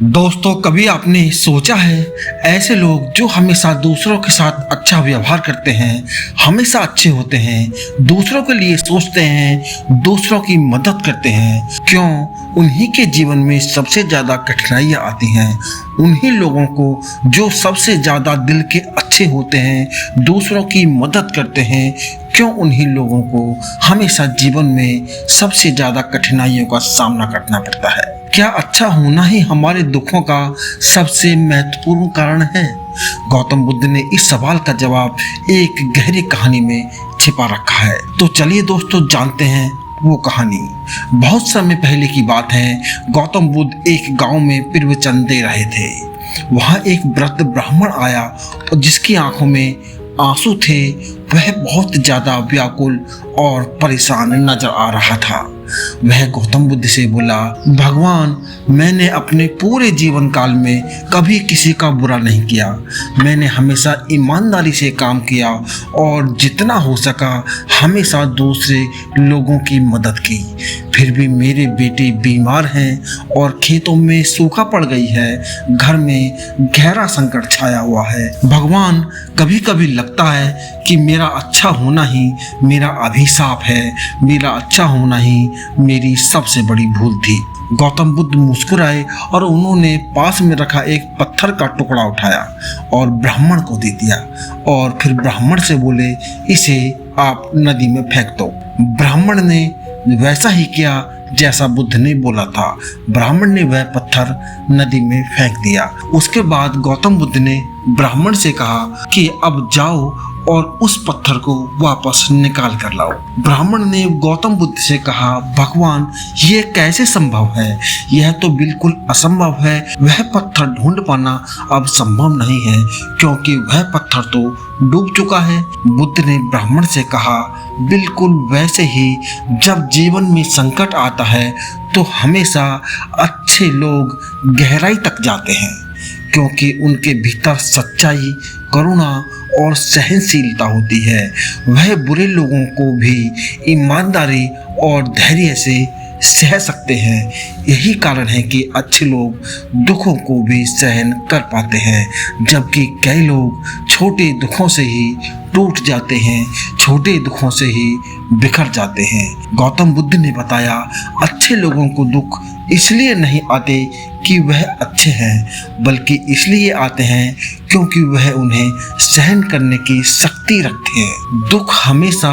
दोस्तों, कभी आपने सोचा है ऐसे लोग जो हमेशा दूसरों के साथ अच्छा व्यवहार करते हैं, हमेशा अच्छे होते हैं, दूसरों के लिए सोचते हैं, दूसरों की मदद करते हैं, क्यों उन्हीं के जीवन में सबसे ज़्यादा कठिनाइयाँ आती हैं। उन्हीं लोगों को जो सबसे ज़्यादा दिल के अच्छे होते हैं, दूसरों की मदद करते हैं, क्यों उन्हीं लोगों को हमेशा जीवन में सबसे ज़्यादा कठिनाइयों का सामना करना पड़ता है। क्या अच्छा होना ही हमारे दुखों का सबसे महत्वपूर्ण कारण है? गौतम बुद्ध ने इस सवाल का जवाब एक गहरी कहानी में छिपा रखा है। तो चलिए दोस्तों, जानते हैं वो कहानी। बहुत समय पहले की बात है। गौतम बुद्ध एक गांव में प्रवचन दे रहे थे। वहां एक वृद्ध ब्राह्मण आया और जिसकी आंखों में आंसू थे। वह बहुत ज्यादा व्याकुल और परेशान नजर आ रहा था। वह गौतम बुद्ध से बोला, भगवान, मैंने अपने पूरे जीवन काल में कभी किसी का बुरा नहीं किया। मैंने हमेशा ईमानदारी से काम किया और जितना हो सका हमेशा दूसरे लोगों की मदद की। फिर भी मेरे बेटे बीमार हैं और खेतों में सूखा पड़ गई है। घर में गहरा संकट छाया हुआ है। भगवान, कभी कभी लगता है कि मेरा अच्छा होना ही मेरा अभिशाप है। मेरा अच्छा होना ही मेरी सबसे बड़ी भूल थी। गौतम बुद्ध मुस्कुराए और उन्होंने पास में रखा एक पत्थर का टुकड़ा उठाया और ब्राह्मण को दे दिया और फिर ब्राह्मण से बोले, इसे आप नदी में फेंक दो। ब्राह्मण ने वैसा ही किया जैसा बुद्ध ने बोला था। ब्राह्मण ने वह पत्थर नदी में फेंक दिया। उसके बाद गौतम बुद्ध ने ब्राह्मण से कहा कि अब जाओ और उस पत्थर को वापस निकाल कर लाओ। ब्राह्मण ने गौतम बुद्ध से कहा, भगवान, ये कैसे संभव है? यह तो बिल्कुल असंभव है। वह पत्थर ढूंढ पाना अब संभव नहीं है क्योंकि वह पत्थर तो डूब चुका है। बुद्ध ने ब्राह्मण से कहा, बिल्कुल वैसे ही जब जीवन में संकट आता है तो हमेशा अच्छे लोग गहराई तक जाते हैं क्योंकि उनके भीतर सच्चाई, करुणा और सहनशीलता होती है। वह बुरे लोगों को भी ईमानदारी और धैर्य से सह सकते हैं। यही कारण है कि अच्छे लोग दुखों को भी सहन कर पाते हैं, जबकि कई लोग छोटे दुखों से ही टूट जाते हैं, छोटे दुखों से ही बिखर जाते हैं। गौतम बुद्ध ने बताया, अच्छे लोगों को दुख इसलिए नहीं आते कि वह अच्छे हैं, बल्कि इसलिए आते हैं क्योंकि वह उन्हें सहन करने की शक्ति रखते हैं। दुख हमेशा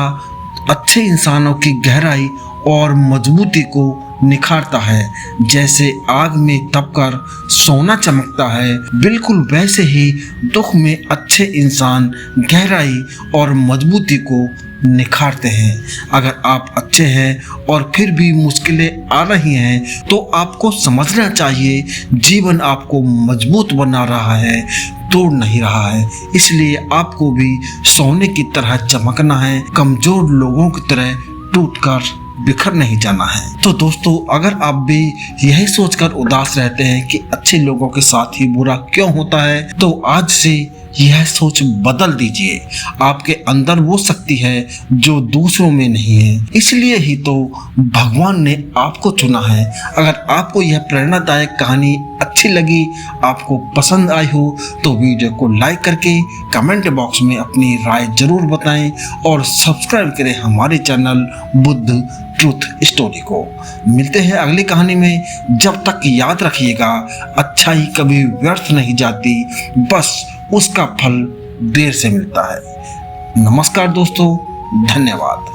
अच्छे इंसानों की गहराई और मजबूती को निखारता है। जैसे आग में तपकर सोना चमकता है, बिल्कुल वैसे ही दुख में अच्छे इंसान गहराई और मजबूती को निखारते हैं। अगर आप अच्छे हैं और फिर भी मुश्किलें आ रही हैं तो आपको समझना चाहिए जीवन आपको मजबूत बना रहा है, तोड़ नहीं रहा है। इसलिए आपको भी सोने की तरह चमकना है, कमजोर लोगों की तरह टूटकर बिखर नहीं जाना है। तो दोस्तों, अगर आप भी यही सोचकर उदास रहते हैं कि अच्छे लोगों के साथ ही बुरा क्यों होता है, तो आज से यह सोच बदल दीजिए। आपके अंदर वो शक्ति है जो दूसरों में नहीं है। इसलिए ही तो भगवान ने आपको चुना है। अगर आपको यह प्रेरणादायक कहानी अच्छी लगी, आपको पसंद आई हो, तो वीडियो को लाइक करके कमेंट बॉक्स में अपनी राय जरूर बताएं और सब्सक्राइब करें हमारे चैनल बुद्ध ट्रूथ स्टोरी को। मिलते हैं अगली कहानी में। जब तक याद रखिएगा, अच्छाई कभी व्यर्थ नहीं जाती, बस उसका फल देर से मिलता है। नमस्कार दोस्तों, धन्यवाद।